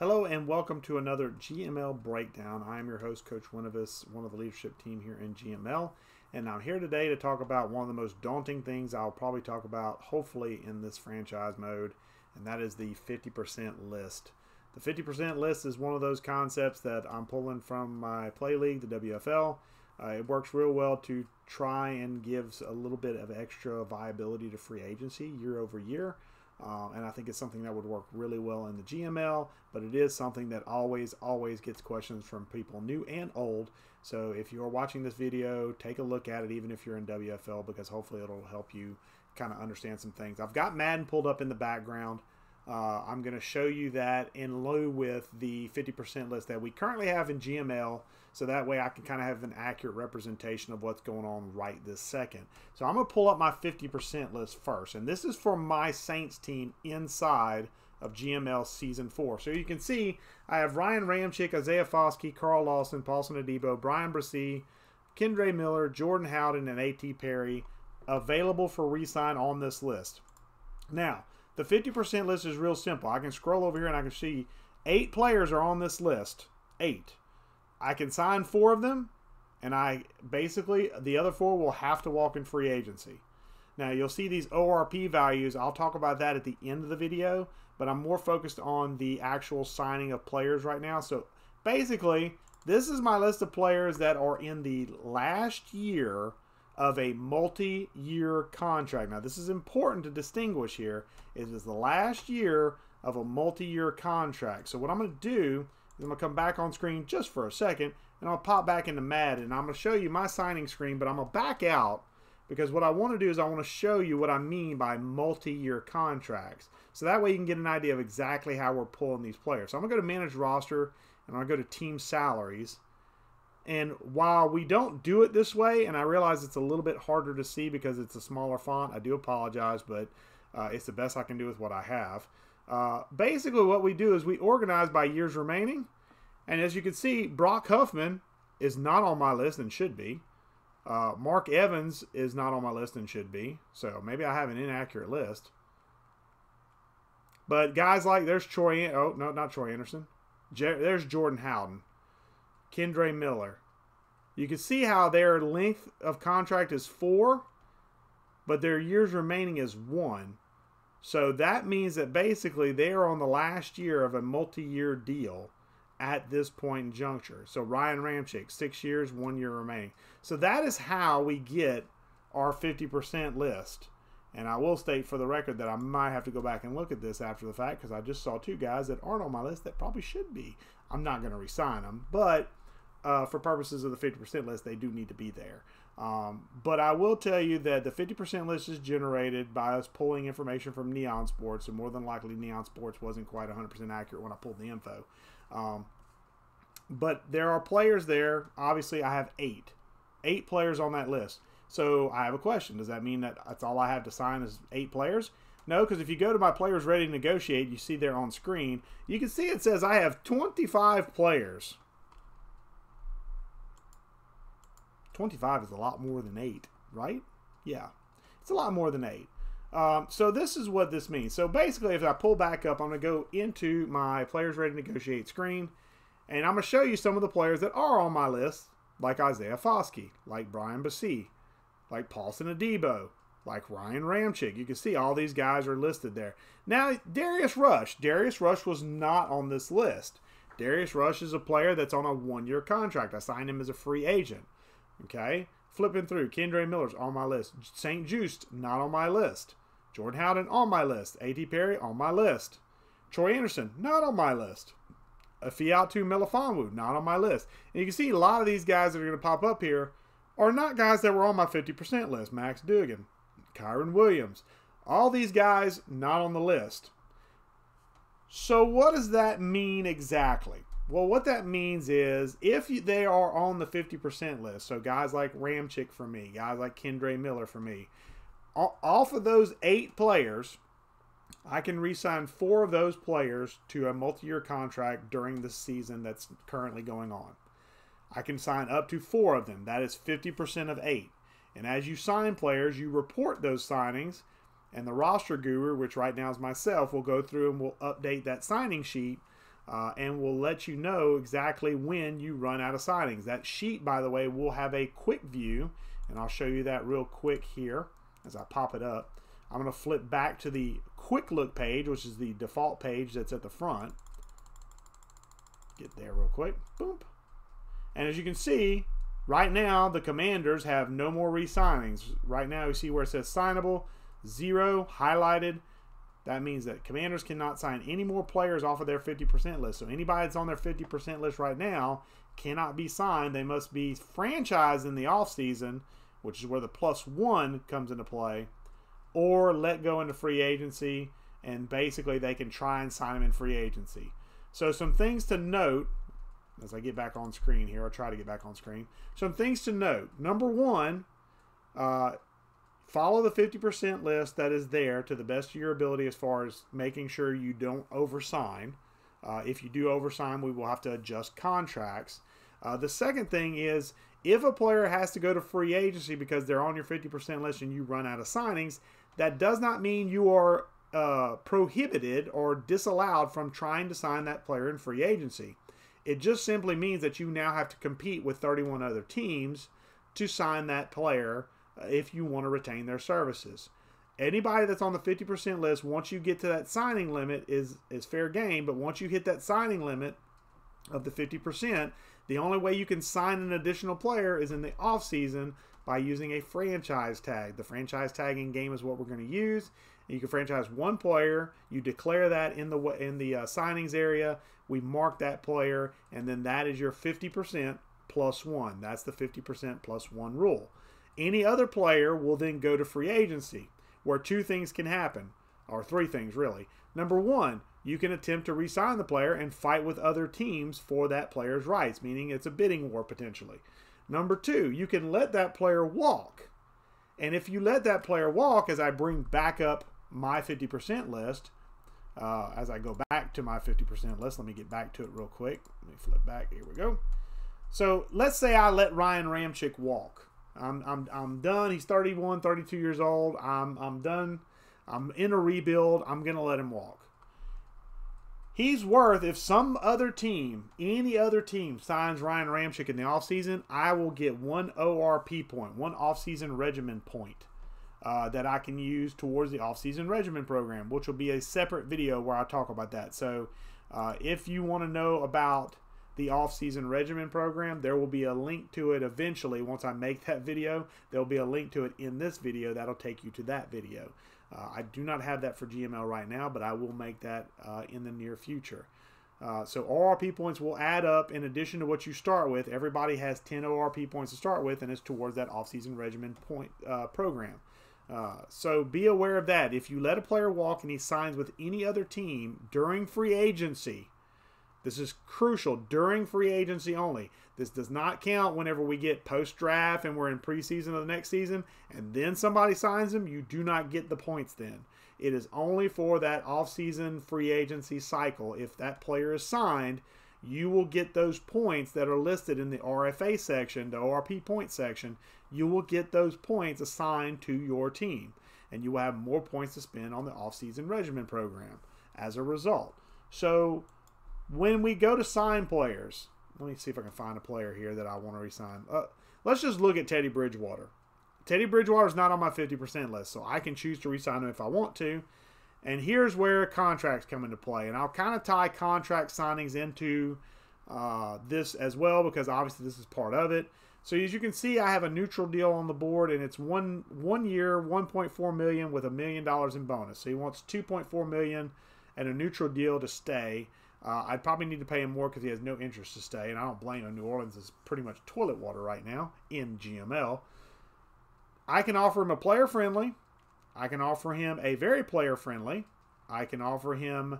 Hello and welcome to another GML Breakdown. I am your host, Coach Winuvas, one of the leadership team here in GML. And I'm here today to talk about one of the most daunting things I'll probably talk about, hopefully, in this franchise mode, and that is the 50% list. The 50% list is one of those concepts that I'm pulling from my play league, the WFL. It works real well to try and gives a little bit of extra viability to free agency year over year. And I think it's something that would work really well in the GML, but it is something that always gets questions from people new and old. So if you're watching this video, take a look at it, even if you're in WFL, because hopefully it'll help you kind of understand some things. I've got Madden pulled up in the background. I'm going to show you that in lieu with the 50% list that we currently have in GML, so that way I can kind of have an accurate representation of what's going on right this second. So I'm going to pull up my 50% list first, and this is for my Saints team inside of GML Season 4. So you can see I have Ryan Ramczyk, Isaiah Foskey, Carl Lawson, Paulson Adebo, Brian Bresee, Kendre Miller, Jordan Howden, and A.T. Perry available for re-sign on this list. Now, the 50% list is real simple. I can scroll over here and I can see 8 players are on this list. 8. I can sign 4 of them, and the other 4 will have to walk in free agency. Now, you'll see these ORP values. I'll talk about that at the end of the video, but I'm more focused on the actual signing of players right now. So basically, this is my list of players that are in the last year of a multi-year contract. Now, this is important to distinguish here. It is the last year of a multi-year contract. So what I'm going to do is I'm going to come back on screen just for a second, and I'll pop back into Madden, and I'm going to show you my signing screen, but I'm going to back out because what I want to do is I want to show you what I mean by multi-year contracts. So that way you can get an idea of exactly how we're pulling these players. So I'm going to go to Manage Roster, and I'm going to go to Team Salaries. And while we don't do it this way, and I realize it's a little bit harder to see because it's a smaller font, I do apologize, but it's the best I can do with what I have. Basically, what we do is we organize by years remaining. And as you can see, Brock Huffman is not on my list and should be. Mark Evans is not on my list and should be. So maybe I have an inaccurate list. But guys like, there's Troy, oh, no, not Troy Anderson. There's Jordan Howden. Kendre Miller. You can see how their length of contract is 4, but their years remaining is 1. So that means that basically they are on the last year of a multi-year deal at this point in juncture. So Ryan Ramczyk, 6 years, 1 year remaining. So that is how we get our 50% list. And I will state for the record that I might have to go back and look at this after the fact because I just saw 2 guys that aren't on my list that probably should be. I'm not going to re-sign them, but for purposes of the 50% list, they do need to be there. But I will tell you that the 50% list is generated by us pulling information from Neon Sports, and more than likely Neon Sports wasn't quite 100% accurate when I pulled the info. But there are players there. Obviously, I have 8 players on that list. So I have a question. Does that mean that that's all I have to sign is 8 players? No, because if you go to my players ready to negotiate, you see there on screen, you can see it says I have 25 players. 25 is a lot more than 8, right? Yeah, it's a lot more than 8. So this is what this means. So basically, if I pull back up, I'm going to go into my players ready to negotiate screen, and I'm going to show you some of the players that are on my list, like Isaiah Foskey, like Brian Bresee, like Paulson Adebo, like Ryan Ramczyk. You can see all these guys are listed there. Now, Darius Rush. Darius Rush was not on this list. Darius Rush is a player that's on a 1-year contract. I signed him as a free agent. Okay, flipping through, Kendre Miller's on my list. St. Just, not on my list. Jordan Howden, on my list. A.T. Perry, on my list. Troy Anderson, not on my list. Fiatu Melifonwu, not on my list. And you can see a lot of these guys that are going to pop up here are not guys that were on my 50% list. Max Dugan, Kyron Williams. All these guys not on the list. So what does that mean exactly? Well, what that means is if they are on the 50% list, so guys like Ramczyk for me, guys like Kendre Miller for me, off of those 8 players, I can re-sign 4 of those players to a multi-year contract during the season that's currently going on. I can sign up to 4 of them. That is 50% of 8. And as you sign players, you report those signings, and the roster guru, which right now is myself, will go through and will update that signing sheet and will let you know exactly when you run out of signings. That sheet, by the way, will have a quick view, and I'll show you that real quick here as I pop it up. I'm going to flip back to the quick look page, which is the default page that's at the front. Get there real quick. Boom. And as you can see, right now the Commanders have no more re-signings. Right now you see where it says signable, 0, highlighted. That means that Commanders cannot sign any more players off of their 50% list. So anybody that's on their 50% list right now cannot be signed. They must be franchised in the offseason, which is where the +1 comes into play, or let go into free agency, and basically they can try and sign them in free agency. So some things to note as I get back on screen here. I'll try to get back on screen. Some things to note. Number one, follow the 50% list that is there to the best of your ability as far as making sure you don't oversign. If you do oversign, we will have to adjust contracts. The second thing is, if a player has to go to free agency because they're on your 50% list and you run out of signings, that does not mean you are prohibited or disallowed from trying to sign that player in free agency. It just simply means that you now have to compete with 31 other teams to sign that player if you want to retain their services. Anybody that's on the 50% list, once you get to that signing limit, is fair game. But once you hit that signing limit of the 50%, the only way you can sign an additional player is in the offseason by using a franchise tag. The franchise tagging game is what we're going to use. You can franchise one player. You declare that in the signings area. We mark that player, and then that is your 50% +1. That's the 50% +1 rule. Any other player will then go to free agency, where two things can happen, or three things really. Number one, you can attempt to re-sign the player and fight with other teams for that player's rights, meaning it's a bidding war potentially. Number two, you can let that player walk. And if you let that player walk, as I bring back up my 50% list, as I go back to my 50% list, let me get back to it real quick. Let me flip back. Here we go. So let's say I let Ryan Ramczyk walk. I'm done. He's 31, 32 years old. I'm done. I'm in a rebuild. I'm going to let him walk. He's worth, if some other team, any other team signs Ryan Ramczyk in the offseason, I will get one ORP point, one offseason regimen point that I can use towards the offseason regimen program, which will be a separate video where I talk about that. So if you want to know about the off-season regimen program, there will be a link to it eventually. Once I make that video, there'll be a link to it in this video that'll take you to that video. I do not have that for GML right now, but I will make that in the near future. So ORP points will add up in addition to what you start with. Everybody has 10 ORP points to start with, and it's towards that off-season regimen point program. So be aware of that. If you let a player walk and he signs with any other team during free agency, this is crucial, during free agency only. This does not count whenever we get post-draft and we're in preseason of the next season and then somebody signs him. You do not get the points then. It is only for that off-season free agency cycle. If that player is signed, you will get those points that are listed in the RFA section, the ORP point section. You will get those points assigned to your team, and you will have more points to spend on the off-season regimen program as a result. So when we go to sign players, let me see if I can find a player here that I want to re-sign. Let's just look at Teddy Bridgewater. Teddy Bridgewater is not on my 50% list, so I can choose to re-sign him if I want to. And here's where contracts come into play. And I'll kind of tie contract signings into this as well, because obviously this is part of it. So as you can see, I have a neutral deal on the board, and it's one year, $1.4 million with $1 million in bonus. So he wants $2.4 million and a neutral deal to stay. I'd probably need to pay him more because he has no interest to stay, and I don't blame him. New Orleans is pretty much toilet water right now in GML. I can offer him a player-friendly. I can offer him a very player-friendly. I can offer him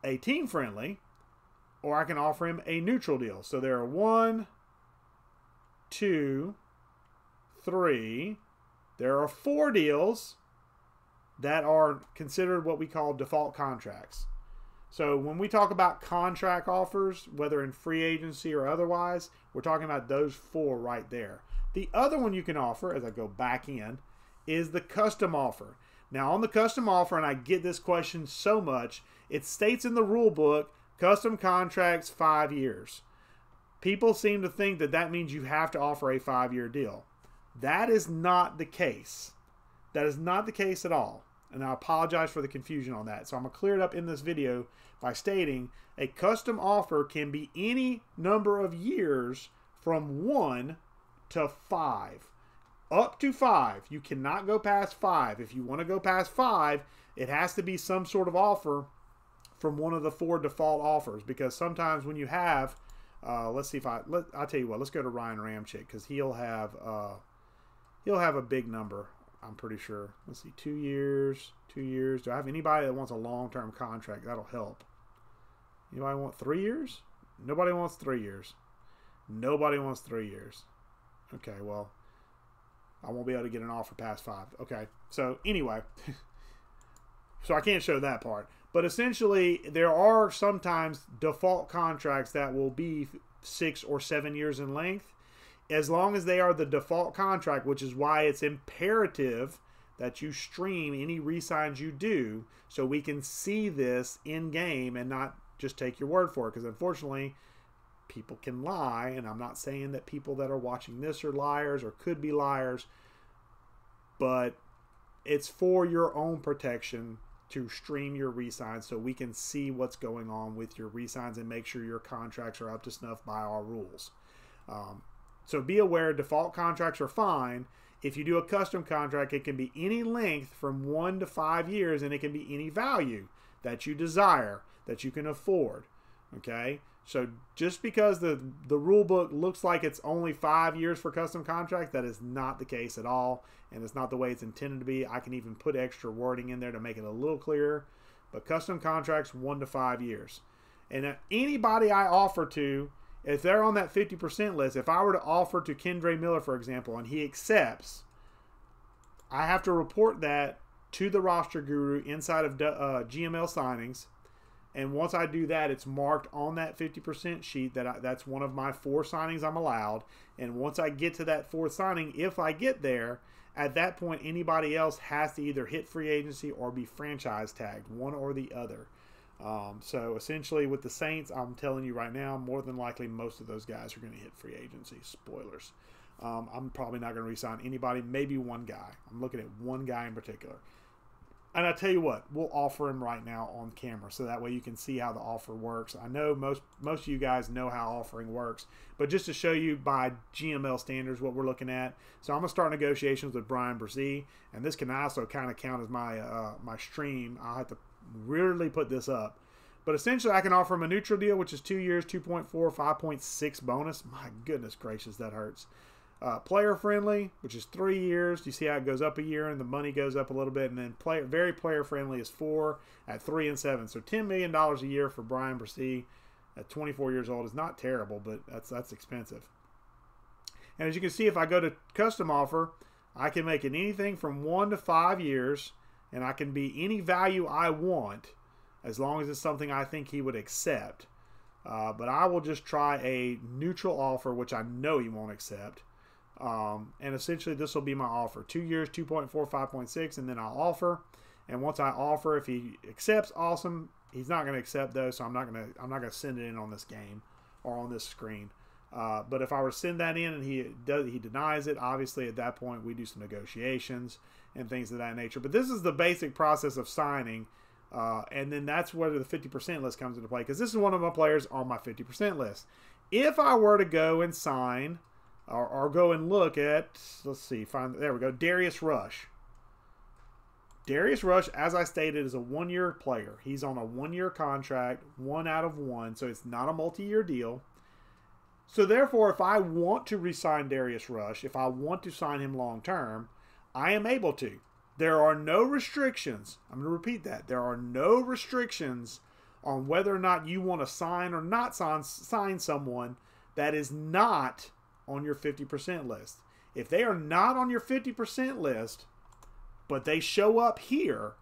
a team-friendly, or I can offer him a neutral deal. So there are 1, 2, 3. There are 4 deals that are considered what we call default contracts. So when we talk about contract offers, whether in free agency or otherwise, we're talking about those 4 right there. The other one you can offer, as I go back in, is the custom offer. Now on the custom offer, and I get this question so much, it states in the rule book Custom contracts, 5 years. People seem to think that that means you have to offer a 5-year deal. That is not the case. That is not the case at all. And I apologize for the confusion on that. So I'm going to clear it up in this video by stating a custom offer can be any number of years from 1 to 5. Up to 5. You cannot go past 5. If you want to go past 5, it has to be some sort of offer from one of the 4 default offers. Because sometimes when you have, let's see if I'll tell you what, let's go to Ryan Ramchick because he'll have a big number. I'm pretty sure. Let's see, 2 years, 2 years. Do I have anybody that wants a long-term contract? That'll help. Anybody want 3 years? Nobody wants 3 years. Nobody wants 3 years. Okay, well, I won't be able to get an offer past 5. Okay, so anyway, so I can't show that part. But essentially, there are sometimes default contracts that will be 6 or 7 years in length. As long as they are the default contract, which is why it's imperative that you stream any re-signs you do so we can see this in game and not just take your word for it. Because unfortunately, people can lie, and I'm not saying that people that are watching this are liars or could be liars, but it's for your own protection to stream your re-signs so we can see what's going on with your re-signs and make sure your contracts are up to snuff by our rules. So be aware, default contracts are fine. If you do a custom contract, it can be any length from 1 to 5 years, and it can be any value that you desire, that you can afford. Okay? So just because the rule book looks like it's only 5 years for custom contracts, that is not the case at all, and it's not the way it's intended to be. I can even put extra wording in there to make it a little clearer. But custom contracts, 1 to 5 years. And anybody I offer to, if they're on that 50% list, if I were to offer to Kendre Miller, for example, and he accepts, I have to report that to the roster guru inside of GML signings. And once I do that, it's marked on that 50% sheet that that's one of my 4 signings I'm allowed. And once I get to that 4th signing, if I get there, at that point, anybody else has to either hit free agency or be franchise tagged, one or the other. So essentially with the Saints, I'm telling you right now, more than likely most of those guys are going to hit free agency. Spoilers. I'm probably not going to re-sign anybody, maybe one guy. I'm looking at one guy in particular. And I tell you what, we'll offer him right now on camera so that way you can see how the offer works. I know most of you guys know how offering works, but just to show you by GML standards what we're looking at. So I'm going to start negotiations with Brian Brzee, and this can also kind of count as my my stream. I'll have to rarely put this up, but essentially I can offer him a neutral deal, which is 2 years, 2.4, 5.6 bonus. My goodness gracious, that hurts. Player friendly, which is 3 years. You see how it goes up a year and the money goes up a little bit, and then very player friendly is 4 at 3 and 7. So $10 million a year for Brian Brzee at 24 years old is not terrible, but that's expensive. And as you can see, if I go to custom offer, I can make it anything from 1 to 5 years, and I can be any value I want as long as it's something I think he would accept. But I will just try a neutral offer, which I know he won't accept. And essentially this will be my offer. 2 years, 2.4, 5.6, and then I'll offer. And once I offer, if he accepts, awesome. He's not going to accept though, so I'm not going to send it in on this game or on this screen. But if I were to send that in and he denies it, obviously at that point we do some negotiations and things of that nature. But this is the basic process of signing, and then that's where the 50% list comes into play, because this is one of my players on my 50% list. If I were to go and sign or go and look at, let's see, there we go, Darius Rush. Darius Rush, as I stated, is a 1-year player. He's on a 1-year contract, 1 out of 1, so it's not a multi-year deal. So therefore, if I want to re-sign Darius Rush, if I want to sign him long-term, I am able to. There are no restrictions. I'm going to repeat that. There are no restrictions on whether or not you want to sign or not sign someone that is not on your 50% list. If they are not on your 50% list, but they show up here,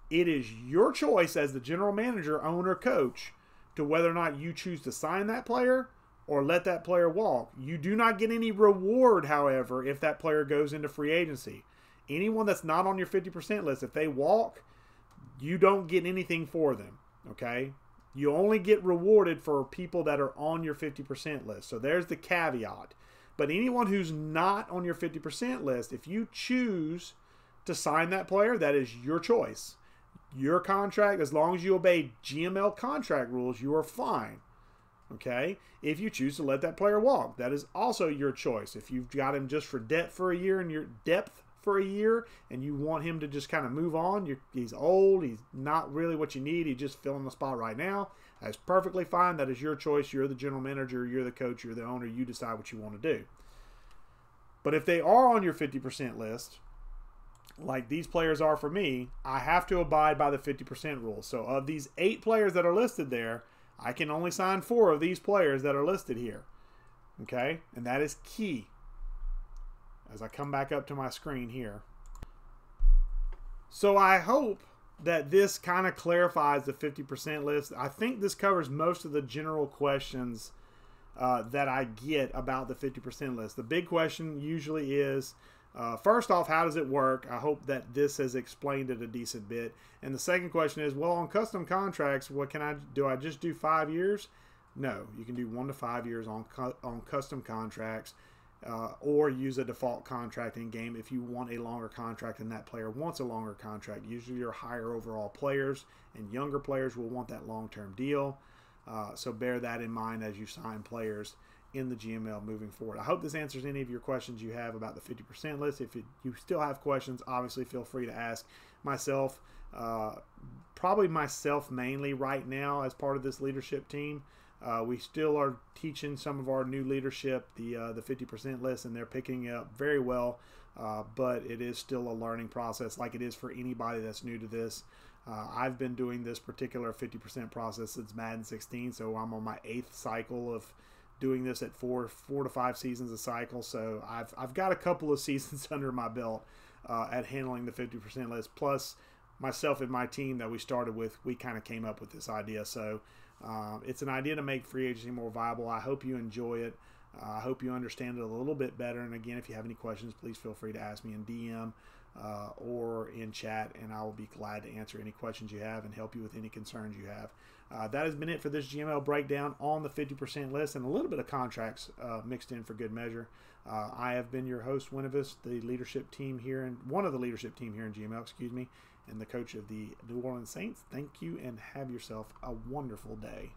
it is your choice as the general manager, owner, coach to whether or not you choose to sign that player or let that player walk. You do not get any reward, however, if that player goes into free agency. Anyone that's not on your 50% list, if they walk, you don't get anything for them, okay? You only get rewarded for people that are on your 50% list. So there's the caveat. But anyone who's not on your 50% list, if you choose to sign that player, that is your choice. Your contract, as long as you obey GML contract rules, you are fine. Okay? If you choose to let that player walk, that is also your choice. If you've got him just for depth for a year and your depth for a year and you want him to just kind of move on, he's old, he's not really what you need, he's just filling the spot right now, that's perfectly fine. That is your choice. You're the general manager, you're the coach, you're the owner, you decide what you want to do. But if they are on your 50% list, like these players are for me, I have to abide by the 50% rule. So of these 8 players that are listed there, I can only sign 4 of these players that are listed here. Okay? And that is key. As I come back up to my screen here. So I hope that this kind of clarifies the 50% list. I think this covers most of the general questions that I get about the 50% list. The big question usually is, first off, how does it work? I hope that this has explained it a decent bit. And the second question is, well, on custom contracts, what can I do? I just do 5 years? No, you can do 1 to 5 years on custom contracts, or use a default contract in game if you want a longer contract and that player wants a longer contract. Usually your higher overall players and younger players will want that long-term deal. So bear that in mind as you sign players in the GML moving forward. I hope this answers any of your questions you have about the 50% list. If you still have questions, obviously feel free to ask myself, probably myself mainly right now as part of this leadership team. We still are teaching some of our new leadership the 50% list, and they're picking it up very well, but it is still a learning process like it is for anybody that's new to this. I've been doing this particular 50% process since Madden 16, so I'm on my 8th cycle of doing this at 4 to 5 seasons a cycle. So I've got a couple of seasons under my belt at handling the 50% list. Plus, myself and my team that we started with, we kind of came up with this idea. So it's an idea to make free agency more viable. I hope you enjoy it. I hope you understand it a little bit better. And again, if you have any questions, please feel free to ask me in DM or in chat, and I will be glad to answer any questions you have and help you with any concerns you have. That has been it for this GML breakdown on the 50% list and a little bit of contracts mixed in for good measure. I have been your host, Winuvas, the leadership team here, and one of the leadership team here in GML, excuse me, and the coach of the New Orleans Saints. Thank you and have yourself a wonderful day.